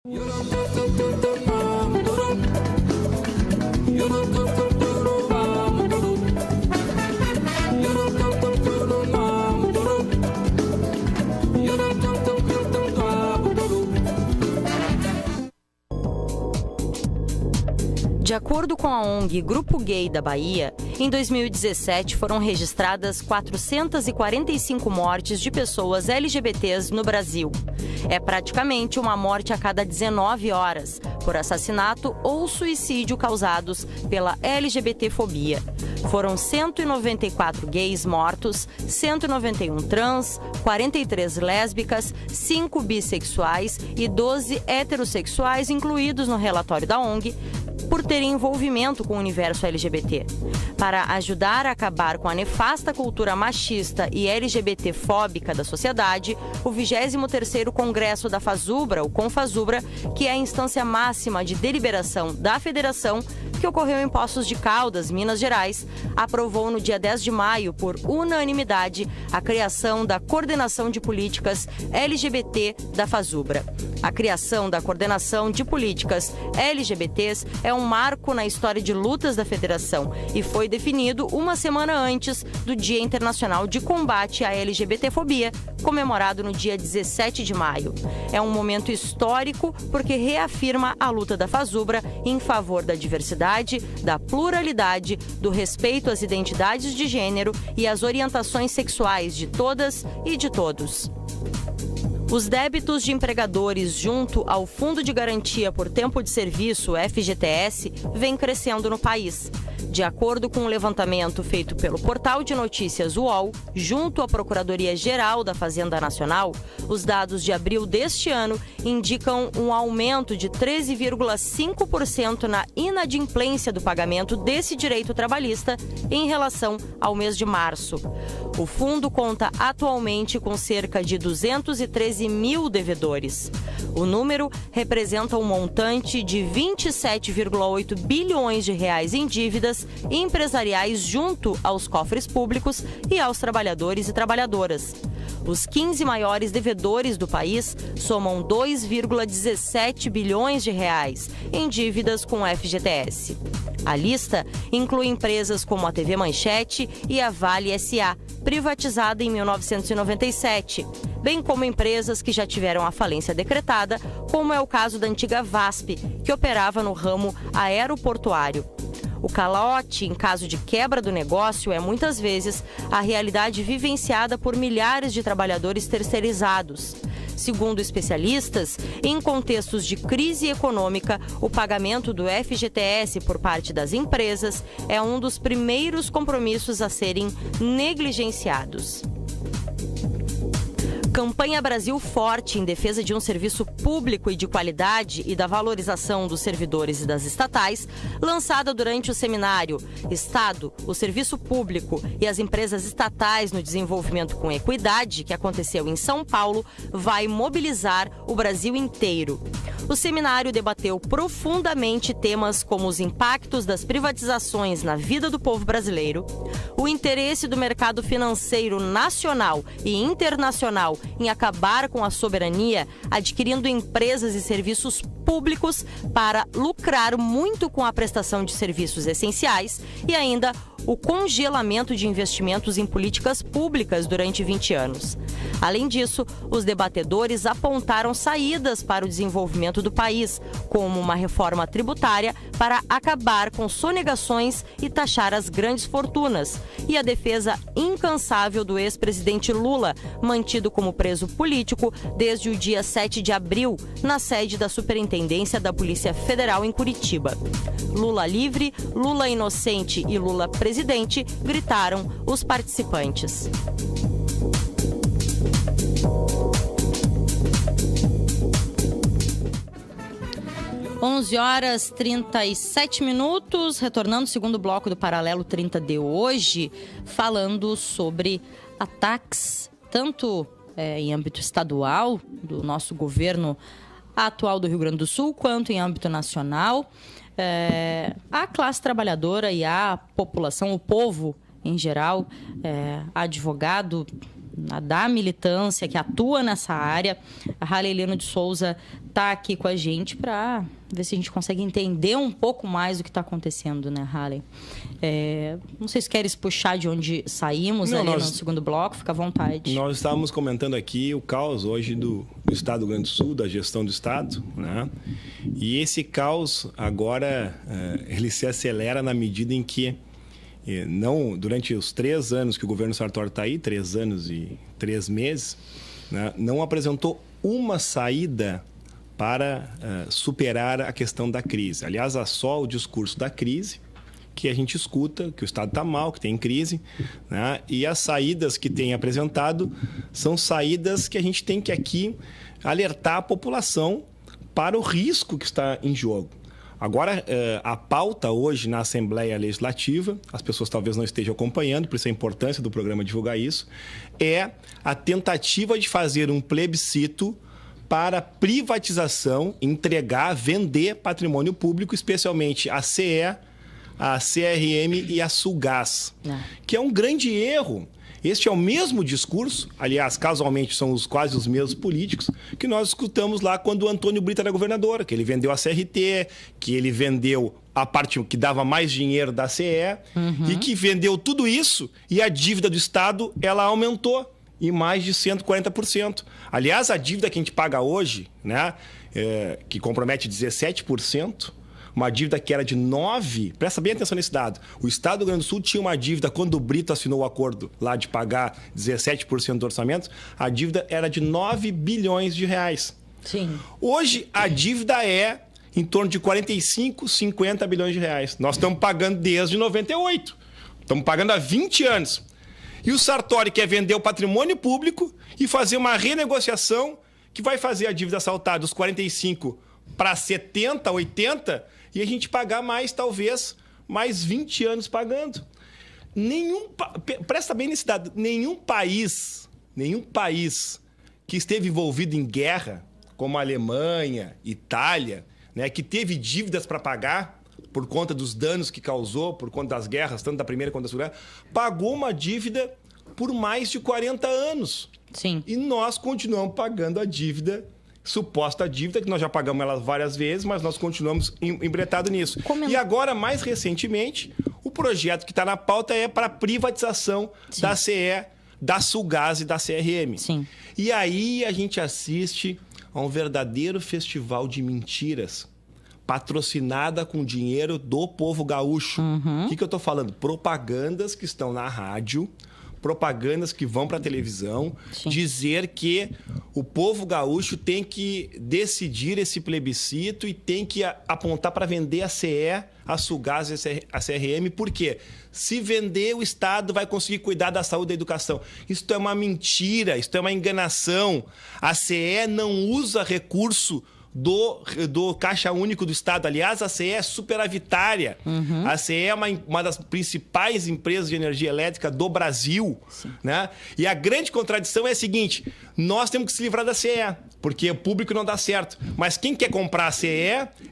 De acordo com a ONG Grupo Gay da Bahia, em 2017 foram registradas 445 mortes de pessoas LGBTs no Brasil. É praticamente uma morte a cada 19 horas, por assassinato ou suicídio causados pela LGBTfobia. Foram 194 gays mortos, 191 trans, 43 lésbicas, 5 bissexuais e 12 heterossexuais incluídos no relatório da ONG, por terem envolvimento com o universo LGBT. Para ajudar a acabar com a nefasta cultura machista e LGBTfóbica da sociedade, o 23º Congresso da FASUBRA, o CONFASUBRA, que é a instância máxima de deliberação da federação, que ocorreu em Poços de Caldas, Minas Gerais, aprovou no dia 10 de maio, por unanimidade, a criação da Coordenação de Políticas LGBT da FASUBRA. A criação da Coordenação de Políticas LGBTs é um marco na história de lutas da federação e foi definido uma semana antes do Dia Internacional de Combate à LGBTfobia, comemorado no dia 17 de maio. É um momento histórico porque reafirma a luta da FASUBRA em favor da diversidade, da pluralidade, do respeito às identidades de gênero e às orientações sexuais de todas e de todos. Os débitos de empregadores junto ao Fundo de Garantia por Tempo de Serviço, FGTS, vêm crescendo no país. De acordo com um levantamento feito pelo portal de notícias UOL, junto à Procuradoria-Geral da Fazenda Nacional, os dados de abril deste ano indicam um aumento de 13,5% na inadimplência do pagamento desse direito trabalhista em relação ao mês de março. O fundo conta atualmente com cerca de 213 mil devedores. O número representa um montante de 27,8 bilhões de reais em dívidas empresariais junto aos cofres públicos e aos trabalhadores e trabalhadoras. Os 15 maiores devedores do país somam 2,17 bilhões de reais em dívidas com o FGTS. A lista inclui empresas como a TV Manchete e a Vale SA, privatizada em 1997, bem como empresas que já tiveram a falência decretada, como é o caso da antiga VASP, que operava no ramo aeroportuário. O calote, em caso de quebra do negócio, é muitas vezes a realidade vivenciada por milhares de trabalhadores terceirizados. Segundo especialistas, em contextos de crise econômica, o pagamento do FGTS por parte das empresas é um dos primeiros compromissos a serem negligenciados. Campanha Brasil Forte em defesa de um serviço público e de qualidade e da valorização dos servidores e das estatais, lançada durante o seminário Estado, o Serviço Público e as Empresas Estatais no Desenvolvimento com Equidade, que aconteceu em São Paulo, vai mobilizar o Brasil inteiro. O seminário debateu profundamente temas como os impactos das privatizações na vida do povo brasileiro, o interesse do mercado financeiro nacional e internacional em acabar com a soberania, adquirindo empresas e serviços públicos para lucrar muito com a prestação de serviços essenciais e ainda o congelamento de investimentos em políticas públicas durante 20 anos. Além disso, os debatedores apontaram saídas para o desenvolvimento do país, como uma reforma tributária para acabar com sonegações e taxar as grandes fortunas, e a defesa incansável do ex-presidente Lula, mantido como preso político desde o dia 7 de abril, na sede da Superintendência da Polícia Federal em Curitiba. Lula livre, Lula inocente e Lula presidente, gritaram os participantes. Onze horas 37 minutos, retornando ao segundo bloco do Paralelo 30 de hoje, falando sobre ataques, tanto em âmbito estadual, do nosso governo atual do Rio Grande do Sul, quanto em âmbito nacional, a classe trabalhadora e a população, o povo em geral, advogado da militância, que atua nessa área. A Haley Lino de Souza está aqui com a gente para ver se a gente consegue entender um pouco mais do que está acontecendo, né, Haley? Não sei se queres puxar de onde saímos no segundo bloco, fica à vontade. Nós estávamos comentando aqui o caos hoje do Estado do Rio Grande do Sul, da gestão do Estado, né? E esse caos agora ele se acelera na medida em que não, durante os 3 anos que o governo Sartori está aí, 3 anos e 3 meses, né, não apresentou uma saída para superar a questão da crise. Aliás, há só o discurso da crise que a gente escuta, que o Estado está mal, que tem crise, né? E as saídas que tem apresentado são saídas que a gente tem que aqui alertar a população para o risco que está em jogo. Agora, a pauta hoje na Assembleia Legislativa, as pessoas talvez não estejam acompanhando, por isso a importância do programa divulgar isso, é a tentativa de fazer um plebiscito para privatização, entregar, vender patrimônio público, especialmente a CE, a CRM e a Sulgás, que é um grande erro. Este é o mesmo discurso, aliás, casualmente são quase os mesmos políticos, que nós escutamos lá quando o Antônio Brito era governador, que ele vendeu a CRT, que ele vendeu a parte que dava mais dinheiro da CE, e que vendeu tudo isso e a dívida do Estado ela aumentou em mais de 140%. Aliás, a dívida que a gente paga hoje, né, que compromete 17%, uma dívida que era de 9%, presta bem atenção nesse dado, o Estado do Rio Grande do Sul tinha uma dívida, quando o Brito assinou o acordo lá de pagar 17% do orçamento, a dívida era de 9 bilhões de reais. Sim. Hoje, a dívida é em torno de 45, 50 bilhões de reais. Nós estamos pagando desde 98. Estamos pagando há 20 anos. E o Sartori quer vender o patrimônio público e fazer uma renegociação que vai fazer a dívida saltar dos 45 para 70, 80 e a gente pagar mais, talvez, mais 20 anos pagando. Presta bem nesse dado, nenhum país que esteve envolvido em guerra, como a Alemanha, Itália, né, que teve dívidas para pagar por conta dos danos que causou, por conta das guerras, tanto da Primeira quanto da Segunda, pagou uma dívida por mais de 40 anos. Sim. E nós continuamos pagando a dívida, suposta dívida, que nós já pagamos ela várias vezes, mas nós continuamos embretados nisso. E agora, mais recentemente, o projeto que está na pauta é para a privatização da CE, da Sulgás e da CRM. Sim. E aí a gente assiste a um verdadeiro festival de mentiras, patrocinada com dinheiro do povo gaúcho. O que eu estou falando? Propagandas que estão na rádio, propagandas que vão para a televisão, dizer que o povo gaúcho tem que decidir esse plebiscito e tem que apontar para vender a CE, a Sulgás e a CRM. Por quê? Se vender, o Estado vai conseguir cuidar da saúde e da educação. Isso é uma mentira, isso é uma enganação. A CE não usa recurso do Caixa Único do Estado. Aliás, a CE é superavitária. A CE é uma das principais empresas de energia elétrica do Brasil. Né? E a grande contradição é a seguinte: nós temos que se livrar da CE, porque o público não dá certo. Mas quem quer comprar a CE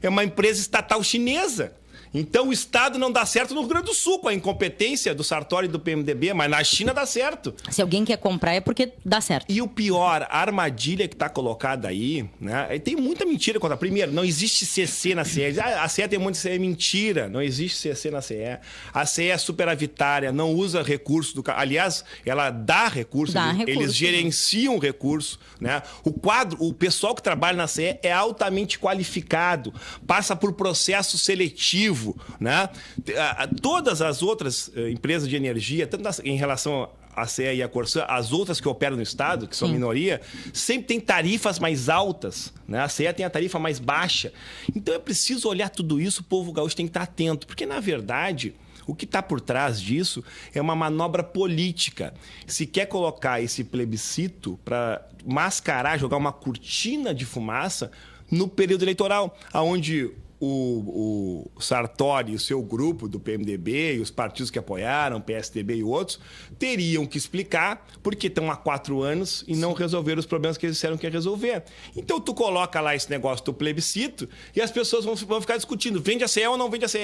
é uma empresa estatal chinesa. Então o Estado não dá certo no Rio Grande do Sul, com a incompetência do Sartori e do PMDB, mas na China dá certo. Se alguém quer comprar é porque dá certo. E o pior, a armadilha que está colocada aí, né? Tem muita mentira contra. Primeiro, não existe CC na CE. A CE tem muito CE, mentira. Não existe CC na CE. A CE é superavitária, não usa recurso do... Aliás, ela dá recurso, eles gerenciam o recurso, né? O pessoal que trabalha na CE é altamente qualificado, passa por processo seletivo, né? Todas as outras empresas de energia, tanto em relação à CE e à Corsã, as outras que operam no Estado, que são minoria, sempre tem tarifas mais altas, né? A CE tem a tarifa mais baixa. Então é preciso olhar tudo isso, o povo gaúcho tem que estar atento, porque na verdade o que está por trás disso é uma manobra política. Se quer colocar esse plebiscito para mascarar, jogar uma cortina de fumaça no período eleitoral, onde o Sartori e o seu grupo do PMDB e os partidos que apoiaram, PSDB e outros, teriam que explicar porque estão há 4 anos e não resolveram os problemas que eles disseram que ia resolver. Então, tu coloca lá esse negócio do plebiscito e as pessoas vão ficar discutindo, vende a CE ou não vende a CE?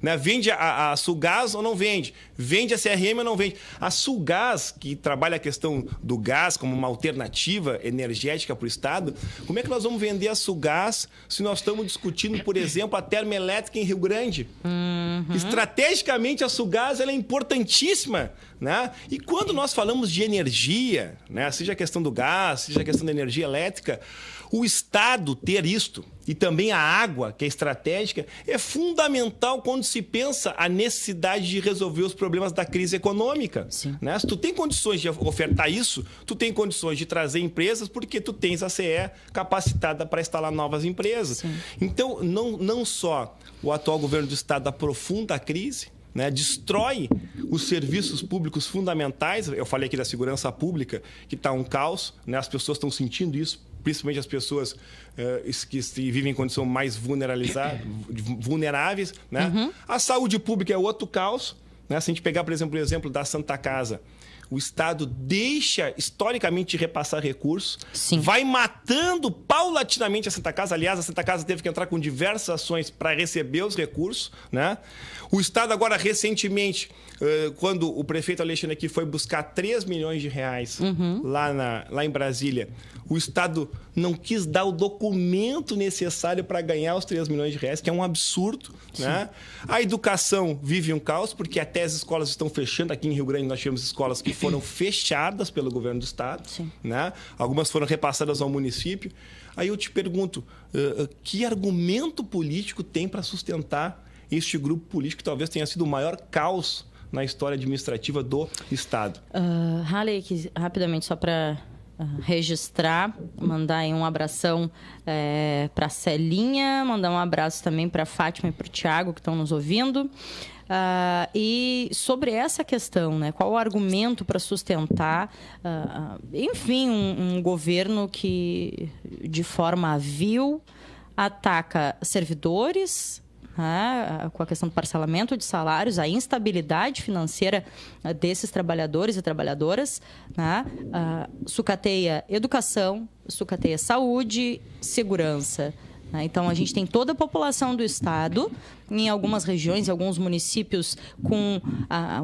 Né? Vende a Sulgás ou não vende? Vende a CRM ou não vende? A Sulgás, que trabalha a questão do gás como uma alternativa energética para o Estado, como é que nós vamos vender a Sulgás se nós estamos discutindo, por exemplo, a termoelétrica em Rio Grande? Estrategicamente, a Sulgás ela é importantíssima. Né? E quando nós falamos de energia, né? Seja a questão do gás, seja a questão da energia elétrica, o Estado ter isto e também a água, que é estratégica, é fundamental quando se pensa a necessidade de resolver os problemas da crise econômica. Né? Se tu tem condições de ofertar isso, tu tem condições de trazer empresas porque tu tens a CE capacitada para instalar novas empresas. Sim. Então, não só o atual governo do Estado aprofunda a crise, né, destrói os serviços públicos fundamentais. Eu falei aqui da segurança pública, que está um caos, né? As pessoas estão sentindo isso, principalmente as pessoas que vivem em condições mais vulneráveis. Né? A saúde pública é outro caos. Né? Se a gente pegar, por exemplo, o exemplo da Santa Casa, o Estado deixa, historicamente, de repassar recursos, vai matando paulatinamente a Santa Casa. Aliás, a Santa Casa teve que entrar com diversas ações para receber os recursos. Né? O Estado agora, recentemente, quando o prefeito Alexandre aqui foi buscar 3 milhões de reais lá em Brasília, o Estado não quis dar o documento necessário para ganhar os 3 milhões de reais, que é um absurdo. Né? A educação vive um caos, porque até as escolas estão fechando. Aqui em Rio Grande nós tivemos escolas que foram fechadas pelo governo do Estado. Né? Algumas foram repassadas ao município. Aí eu te pergunto, que argumento político tem para sustentar este grupo político que talvez tenha sido o maior caos na história administrativa do Estado? Halley, aqui, rapidamente, só para registrar, mandar aí um abração para a Celinha, mandar um abraço também para a Fátima e para o Tiago, que estão nos ouvindo. E sobre essa questão, né, qual o argumento para sustentar, enfim, um governo que, de forma vil, ataca servidores, com a questão do parcelamento de salários, a instabilidade financeira desses trabalhadores e trabalhadoras, né? Sucateia educação, sucateia saúde, segurança. Né? Então, a gente tem toda a população do Estado, em algumas regiões, em alguns municípios, com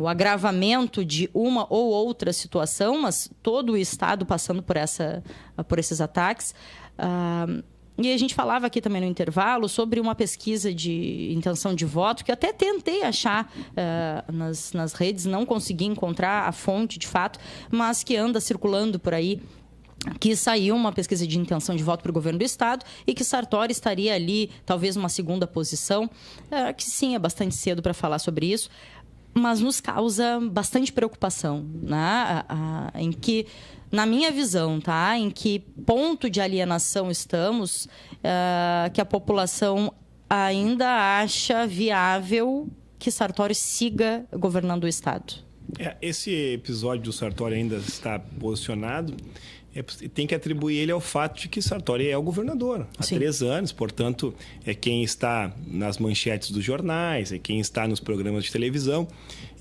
o agravamento de uma ou outra situação, mas todo o Estado passando por esses ataques. E a gente falava aqui também no intervalo sobre uma pesquisa de intenção de voto, que eu até tentei achar nas redes, não consegui encontrar a fonte de fato, mas que anda circulando por aí, que saiu uma pesquisa de intenção de voto para o governo do Estado e que Sartori estaria ali, talvez, numa segunda posição, que sim, é bastante cedo para falar sobre isso, mas nos causa bastante preocupação, né? Em que, na minha visão, tá? Em que ponto de alienação estamos, que a população ainda acha viável que Sartori siga governando o Estado. Esse episódio do Sartori ainda está posicionado. Tem que atribuir ele ao fato de que Sartori é o governador há 3 anos, portanto, é quem está nas manchetes dos jornais, é quem está nos programas de televisão,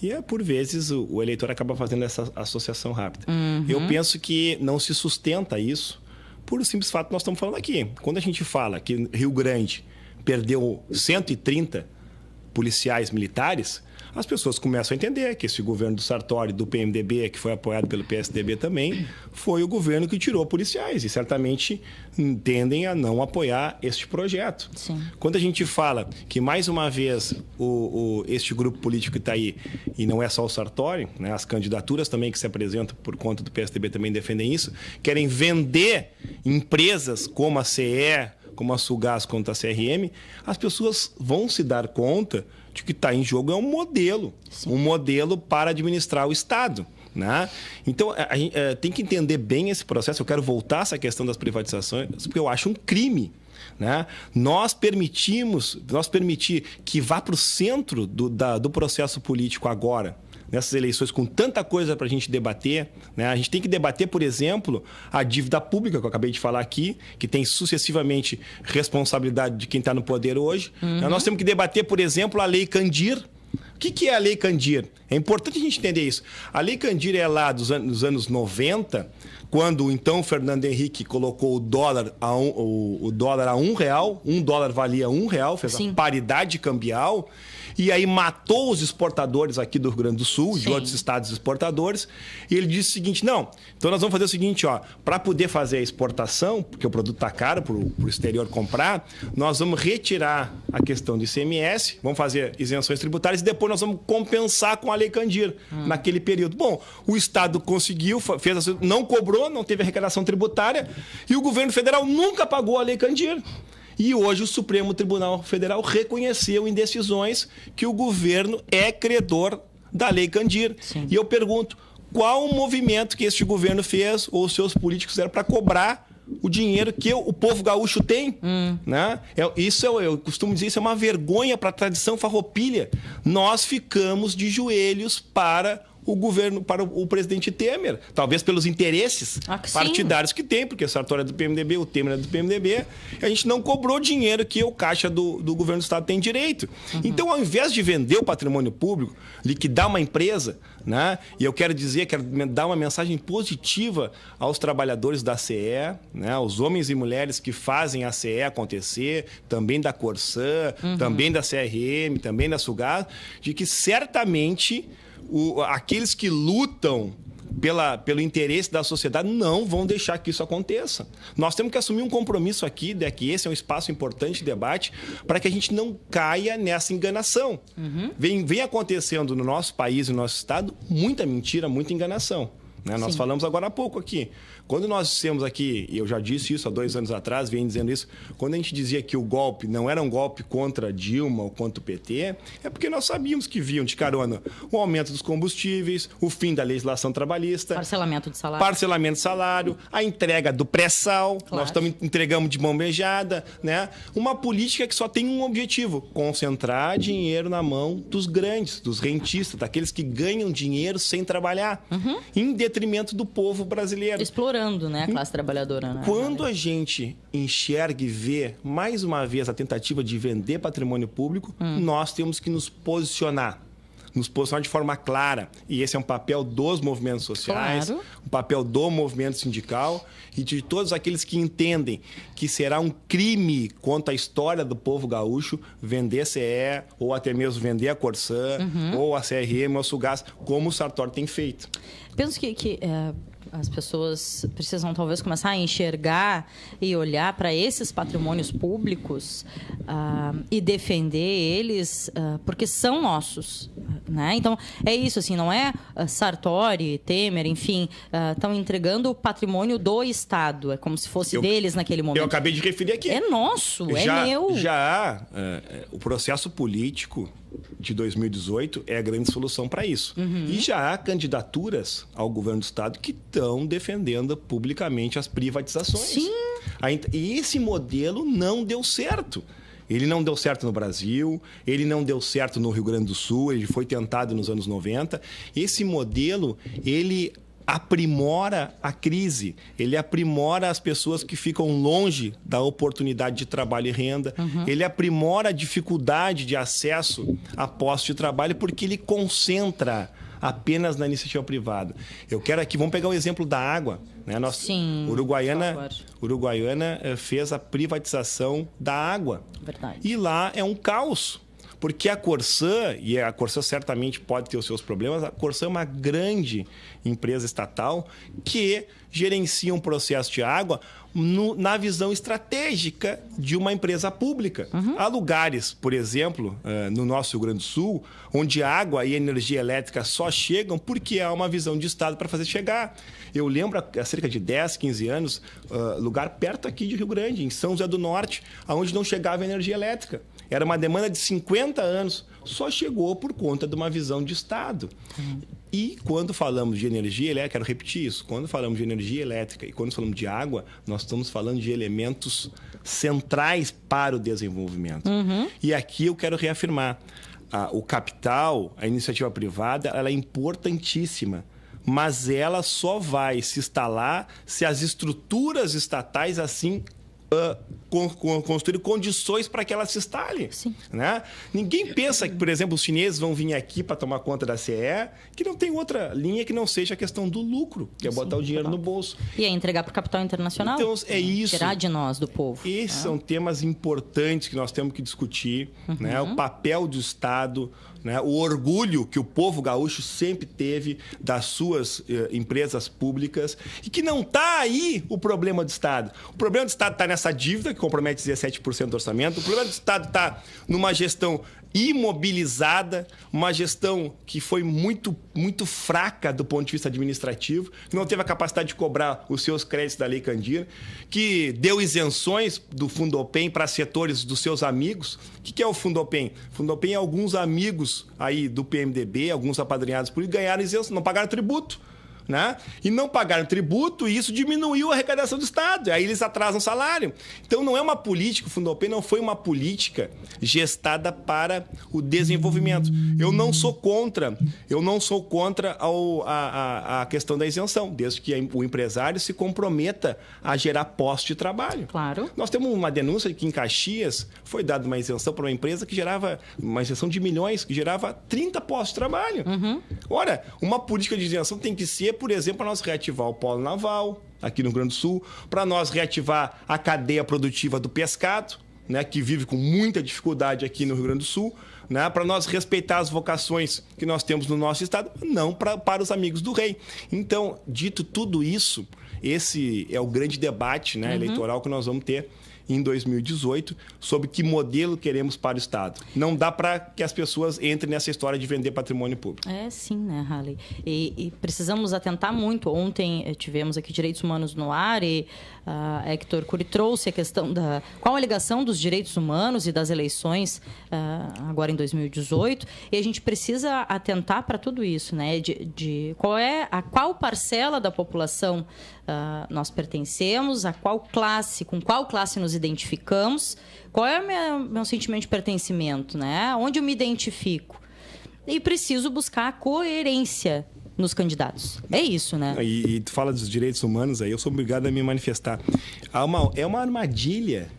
e por vezes o eleitor acaba fazendo essa associação rápida. Eu penso que não se sustenta isso por o simples fato que nós estamos falando aqui. Quando a gente fala que Rio Grande perdeu 130 policiais militares, as pessoas começam a entender que esse governo do Sartori, do PMDB, que foi apoiado pelo PSDB também, foi o governo que tirou policiais e certamente tendem a não apoiar este projeto. Sim. Quando a gente fala que, mais uma vez, este grupo político que está aí, e não é só o Sartori, né, as candidaturas também que se apresentam por conta do PSDB também defendem isso, querem vender empresas como a CE, como a Sulgás, como a CRM, as pessoas vão se dar conta de que está em jogo um modelo para administrar o Estado. Né? Então, a gente tem que entender bem esse processo. Eu quero voltar a essa questão das privatizações, porque eu acho um crime né? Nós permitir que vá para o centro do processo político agora, nessas eleições, com tanta coisa para a gente debater, né? A gente tem que debater, por exemplo, a dívida pública, que eu acabei de falar aqui, que tem sucessivamente responsabilidade de quem está no poder hoje. Nós temos que debater, por exemplo, a Lei Candir. O que é a Lei Candir? É importante a gente entender isso. A Lei Candir é lá dos anos 90, quando então Fernando Henrique colocou o dólar a R$1, $1 valia R$1, fez a paridade cambial, e aí matou os exportadores aqui do Rio Grande do Sul, de outros estados exportadores, e ele disse o seguinte, não, então nós vamos fazer o seguinte, para poder fazer a exportação, porque o produto está caro para o exterior comprar, nós vamos retirar a questão do ICMS, vamos fazer isenções tributárias e depois nós vamos compensar com a Lei Candir naquele período. Bom, o Estado conseguiu, não cobrou, não teve arrecadação tributária e o governo federal nunca pagou a Lei Candir. E hoje o Supremo Tribunal Federal reconheceu em decisões que o governo é credor da Lei Candir. E eu pergunto, qual o movimento que este governo fez ou os seus políticos fizeram para cobrar o dinheiro que o povo gaúcho tem? Né? Eu costumo dizer, isso é uma vergonha para a tradição farroupilha. Nós ficamos de joelhos para o governo, para o presidente Temer, talvez pelos interesses partidários que tem, porque o Sartori é do PMDB, o Temer é do PMDB, a gente não cobrou dinheiro que o caixa do governo do estado tem direito. Então, ao invés de vender o patrimônio público, liquidar uma empresa, né? E eu quero dar uma mensagem positiva aos trabalhadores da CE, né? Aos homens e mulheres que fazem a CE acontecer, também da Corsã, também da CRM, também da Sugás, de que certamente aqueles que lutam pelo interesse da sociedade não vão deixar que isso aconteça. Nós temos que assumir um compromisso aqui, que esse é um espaço importante de debate, para que a gente não caia nessa enganação. Vem acontecendo no nosso país e no nosso estado muita mentira, muita enganação. Né? Nós falamos agora há pouco aqui. Quando nós dissemos aqui, e eu já disse isso há 2 anos atrás, venho dizendo isso, quando a gente dizia que o golpe não era um golpe contra Dilma ou contra o PT, é porque nós sabíamos que vinham de carona o aumento dos combustíveis, o fim da legislação trabalhista, parcelamento de salário, a entrega do pré-sal, nós entregamos de mão beijada, né? Uma política que só tem um objetivo, concentrar dinheiro na mão dos grandes, dos rentistas, daqueles que ganham dinheiro sem trabalhar, em detrimento do povo brasileiro. Explorando, né, a classe trabalhadora. Né? Quando a gente enxerga e vê, mais uma vez, a tentativa de vender patrimônio público, nós temos que nos posicionar de forma clara. E esse é um papel dos movimentos sociais, um papel do movimento sindical e de todos aqueles que entendem que será um crime contra a história do povo gaúcho vender CE ou até mesmo vender a Corsã ou a CRM ou a Sugás, como o Sartori tem feito. Penso que as pessoas precisam talvez começar a enxergar e olhar para esses patrimônios públicos e defender eles porque são nossos, né? Então é isso, assim, não é Sartori, Temer, enfim, estão entregando o patrimônio do Estado, é como se fosse deles naquele momento. Eu acabei de referir aqui. É nosso, é meu. Já o processo político de 2018 é a grande solução para isso. E já há candidaturas ao governo do estado que estão defendendo publicamente as privatizações. Sim. E esse modelo não deu certo. Ele não deu certo no Brasil, ele não deu certo no Rio Grande do Sul, ele foi tentado nos anos 90. Esse modelo, ele aprimora a crise, ele aprimora as pessoas que ficam longe da oportunidade de trabalho e renda, ele aprimora a dificuldade de acesso a postos de trabalho porque ele concentra apenas na iniciativa privada. Eu quero aqui, vamos pegar o exemplo da água, né? Uruguaiana fez a privatização da água. Verdade. E lá é um caos. Porque a Corsã, e a Corsã certamente pode ter os seus problemas, a Corsã é uma grande empresa estatal que gerencia um processo de água na visão estratégica de uma empresa pública. Há lugares, por exemplo, no nosso Rio Grande do Sul, onde água e energia elétrica só chegam porque há uma visão de Estado para fazer chegar. Eu lembro, há cerca de 10, 15 anos, lugar perto aqui de Rio Grande, em São José do Norte, onde não chegava energia elétrica. Era uma demanda de 50 anos, só chegou por conta de uma visão de Estado. E quando falamos de energia elétrica, quero repetir isso, quando falamos de energia elétrica e quando falamos de água, nós estamos falando de elementos centrais para o desenvolvimento. E aqui eu quero reafirmar, o capital, a iniciativa privada, ela é importantíssima, mas ela só vai se instalar se as estruturas estatais assim construir condições para que ela se instale. Sim. Né? Ninguém pensa que, por exemplo, os chineses vão vir aqui para tomar conta da CE, que não tem outra linha que não seja a questão do lucro, que é botar o dinheiro no bolso. E é entregar para o capital internacional? Então, é isso. Tirar de nós, do povo. Esses são temas importantes que nós temos que discutir. Né? O papel do Estado, né? O orgulho que o povo gaúcho sempre teve das suas empresas públicas e que não está aí o problema do Estado. O problema do Estado está nessa dívida, que compromete 17% do orçamento. O problema do Estado está numa gestão imobilizada, uma gestão que foi muito, muito fraca do ponto de vista administrativo, que não teve a capacidade de cobrar os seus créditos da Lei Candir, que deu isenções do Fundopem para setores dos seus amigos. O que é o Fundopem? O Fundopem é alguns amigos aí do PMDB, alguns apadrinhados por ele, ganharam isenção, não pagaram tributo. Né? E não pagaram tributo e isso diminuiu a arrecadação do Estado. Aí eles atrasam o salário. Então não é uma política, o Fundopem não foi uma política gestada para o desenvolvimento. Eu não sou contra a questão da isenção, desde que o empresário se comprometa a gerar postos de trabalho. Claro. Nós temos uma denúncia de que em Caxias foi dada uma isenção para uma empresa que gerava, uma isenção de milhões, que gerava 30 postos de trabalho. Ora, uma política de isenção tem que ser, por exemplo, para nós reativar o polo naval aqui no Rio Grande do Sul, para nós reativar a cadeia produtiva do pescado, né, que vive com muita dificuldade aqui no Rio Grande do Sul, né, para nós respeitar as vocações que nós temos no nosso estado, não para os amigos do rei. Então, dito tudo isso, esse é o grande debate, né, eleitoral que nós vamos ter em 2018, sobre que modelo queremos para o Estado. Não dá para que as pessoas entrem nessa história de vender patrimônio público. É sim, né, Halley? E precisamos atentar muito. Ontem tivemos aqui Direitos Humanos no ar e Héctor Cury trouxe a questão da... Qual a ligação dos direitos humanos e das eleições agora em 2018? E a gente precisa atentar para tudo isso, né? Qual parcela da população nós pertencemos, a qual classe, com qual classe nos identificamos, qual é o meu sentimento de pertencimento, né? Onde eu me identifico. E preciso buscar a coerência nos candidatos. É isso, né? E tu fala dos direitos humanos, aí eu sou obrigado a me manifestar. É uma armadilha,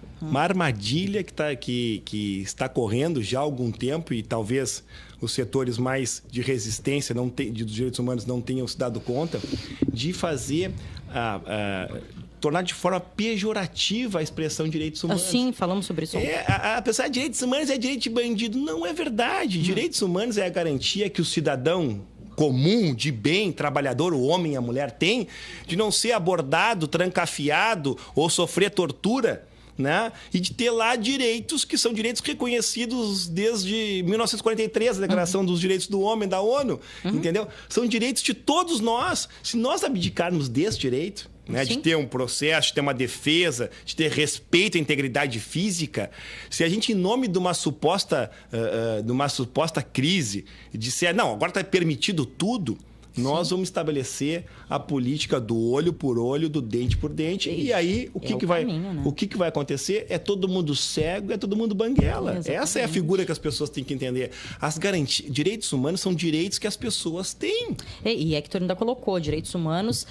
que está correndo já há algum tempo e talvez os setores mais de resistência dos direitos humanos não tenham se dado conta de fazer... tornar de forma pejorativa a expressão direitos humanos. Sim, falamos sobre isso. A pessoa de direitos humanos é direito de bandido. Não é verdade. Direitos humanos é a garantia que o cidadão comum, de bem, trabalhador, o homem e a mulher tem, de não ser abordado, trancafiado ou sofrer tortura, né? E de ter lá direitos que são direitos reconhecidos desde 1943, a Declaração dos Direitos do Homem da ONU, entendeu? São direitos de todos nós. Se nós abdicarmos desse direito, né, de ter um processo, de ter uma defesa, de ter respeito à integridade física, se a gente, em nome de uma suposta crise, disser, não, agora está permitido tudo, nós vamos estabelecer a política do olho por olho, do dente por dente. E aí, o que vai acontecer? É todo mundo cego, é todo mundo banguela. Essa é a figura que as pessoas têm que entender. Direitos humanos são direitos que as pessoas têm. E Héctor ainda colocou, direitos humanos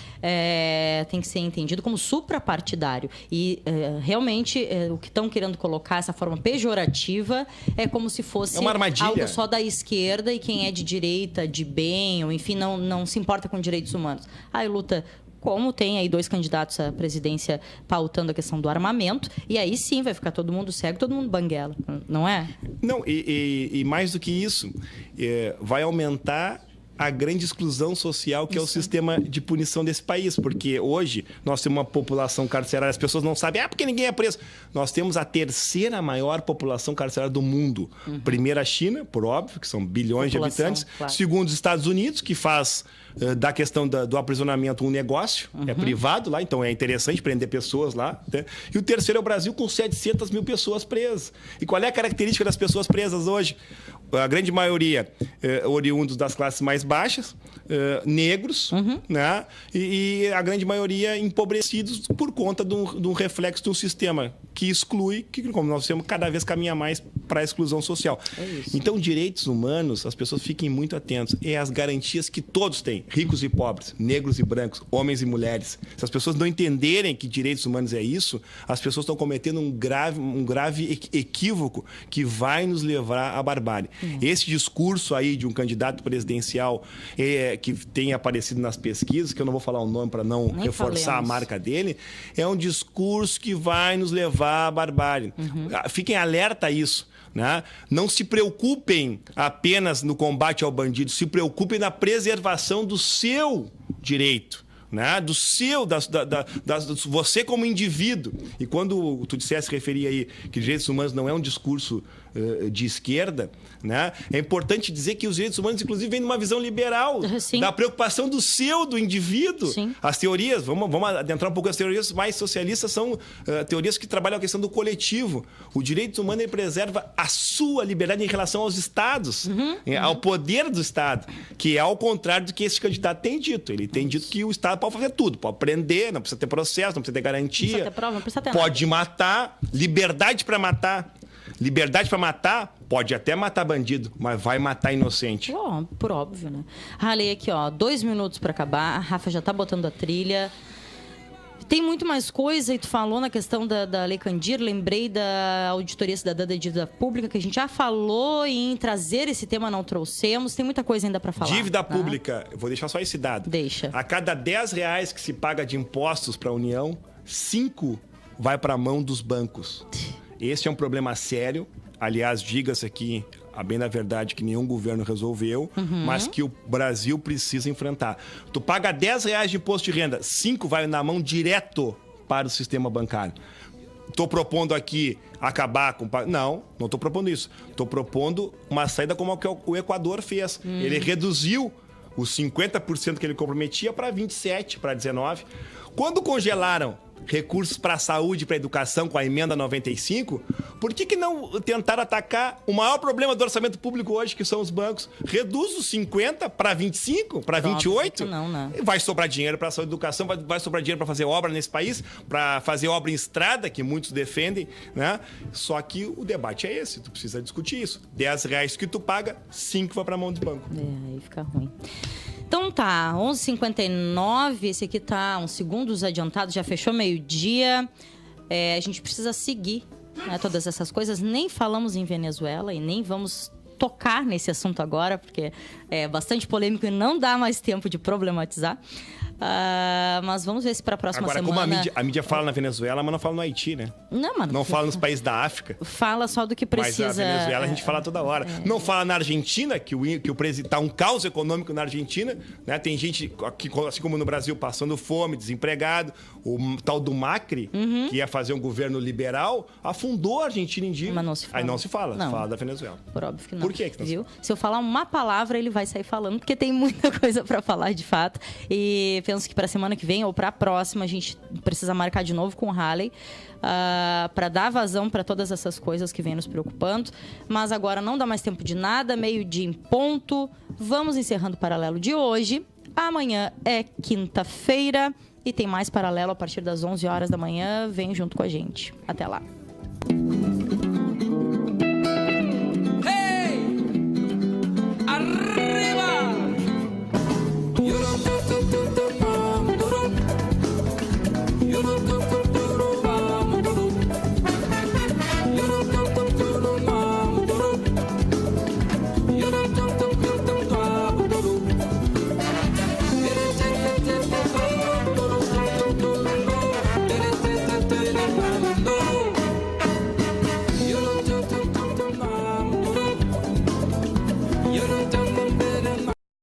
tem que ser entendido como suprapartidário. E realmente, o que estão querendo colocar, essa forma pejorativa, é como se fosse uma armadilha. Algo só da esquerda e quem é de direita, de bem, ou enfim, não se importa com direitos humanos. Aí luta, como tem aí 2 candidatos à presidência pautando a questão do armamento, e aí sim vai ficar todo mundo cego, todo mundo banguela, não é? Não, e mais do que isso, vai aumentar a grande exclusão social que é o sistema de punição desse país, porque hoje nós temos uma população carcerária, as pessoas não sabem, porque ninguém é preso. Nós temos a 3ª maior população carcerária do mundo. Primeiro a China, por óbvio, que são bilhões de habitantes. Claro. Segundo os Estados Unidos, que faz da questão do aprisionamento um negócio, é privado lá, então é interessante prender pessoas lá. Né? E o terceiro é o Brasil, com 700 mil pessoas presas. E qual é a característica das pessoas presas hoje? a grande maioria oriundos das classes mais baixas, negros, né? E a grande maioria empobrecidos por conta de um reflexo de um sistema que exclui, que, como nós temos, cada vez caminha mais para a exclusão social. Então, direitos humanos, as pessoas fiquem muito atentos. É as garantias que todos têm, ricos e pobres, negros e brancos, homens e mulheres. Se as pessoas não entenderem que direitos humanos é isso, as pessoas estão cometendo um grave equívoco que vai nos levar à barbárie. Esse discurso aí de um candidato presidencial que tem aparecido nas pesquisas, que eu não vou falar o nome para não reforçar a marca dele, é um discurso que vai nos levar à barbárie. Fiquem alerta a isso. Né? Não se preocupem apenas no combate ao bandido, se preocupem na preservação do seu direito. Né? Do seu, você como indivíduo. E quando tu dissesse, referir aí que direitos humanos não é um discurso de esquerda, né? É importante dizer que os direitos humanos, inclusive, vêm de uma visão liberal, da preocupação do indivíduo. As teorias, vamos adentrar um pouco, as teorias mais socialistas são teorias que trabalham a questão do coletivo. O direito humano ele preserva a sua liberdade em relação aos estados, ao poder do Estado, que é ao contrário do que esse candidato tem dito. Ele tem dito que o Estado pode fazer tudo, pode prender, não precisa ter processo, não precisa ter garantia, não precisa ter prova, não precisa ter pode matar, liberdade para matar. Liberdade para matar, pode até matar bandido, mas vai matar inocente. Por óbvio, né? Ralei aqui, 2 minutos para acabar. A Rafa já tá botando a trilha. Tem muito mais coisa, e tu falou na questão da Lei Candir, lembrei da Auditoria Cidadã da Dívida Pública, que a gente já falou em trazer esse tema, não trouxemos. Tem muita coisa ainda para falar. Dívida pública, eu vou deixar só esse dado. Deixa. A cada R$10 que se paga de impostos para a União, 5 vai para a mão dos bancos. Este é um problema sério. Aliás, diga-se aqui, a bem da verdade, que nenhum governo resolveu, mas que o Brasil precisa enfrentar. Tu paga R$10 de imposto de renda, 5 vai na mão direto para o sistema bancário. Estou propondo aqui acabar com... Não estou propondo isso. Estou propondo uma saída como o Equador fez. Ele reduziu os 50% que ele comprometia para 27%, para 19%. Quando congelaram recursos para a saúde e para a educação com a emenda 95, por que não tentaram atacar o maior problema do orçamento público hoje, que são os bancos? Reduz os 50 para 25, para 28. Não, né? Vai sobrar dinheiro para a saúde e educação, vai sobrar dinheiro para fazer obra nesse país, para fazer obra em estrada, que muitos defendem, né? Só que o debate é esse, tu precisa discutir isso. R$10 que tu paga, 5 vai para a mão do banco. Aí fica ruim. Então tá, 11h59, esse aqui tá uns segundos adiantado, já fechou meio-dia. A gente precisa seguir, né, todas essas coisas. Nem falamos em Venezuela e nem vamos tocar nesse assunto agora, porque é bastante polêmico e não dá mais tempo de problematizar. Mas vamos ver se para a próxima semana... Agora, como a mídia fala na Venezuela, mas não fala no Haiti, né? Não fala nos países da África. Fala só do que precisa. Mas a Venezuela a gente fala toda hora. Não fala na Argentina, que o presidente tá um caos econômico na Argentina, né? Tem gente, aqui, assim como no Brasil, passando fome, desempregado. O tal do Macri, que ia fazer um governo liberal, afundou a Argentina em dívida. Mas não se fala. Aí não se fala, não. Fala da Venezuela. Por óbvio que não. Por que não viu? Se eu falar uma palavra, ele vai sair falando, porque tem muita coisa para falar de fato. E penso que para a semana que vem ou para a próxima a gente precisa marcar de novo com o Halley para dar vazão para todas essas coisas que vêm nos preocupando. Mas agora não dá mais tempo de nada, meio-dia em ponto. Vamos encerrando o Paralelo de hoje. Amanhã é quinta-feira e tem mais Paralelo a partir das 11 horas da manhã. Vem junto com a gente. Até lá.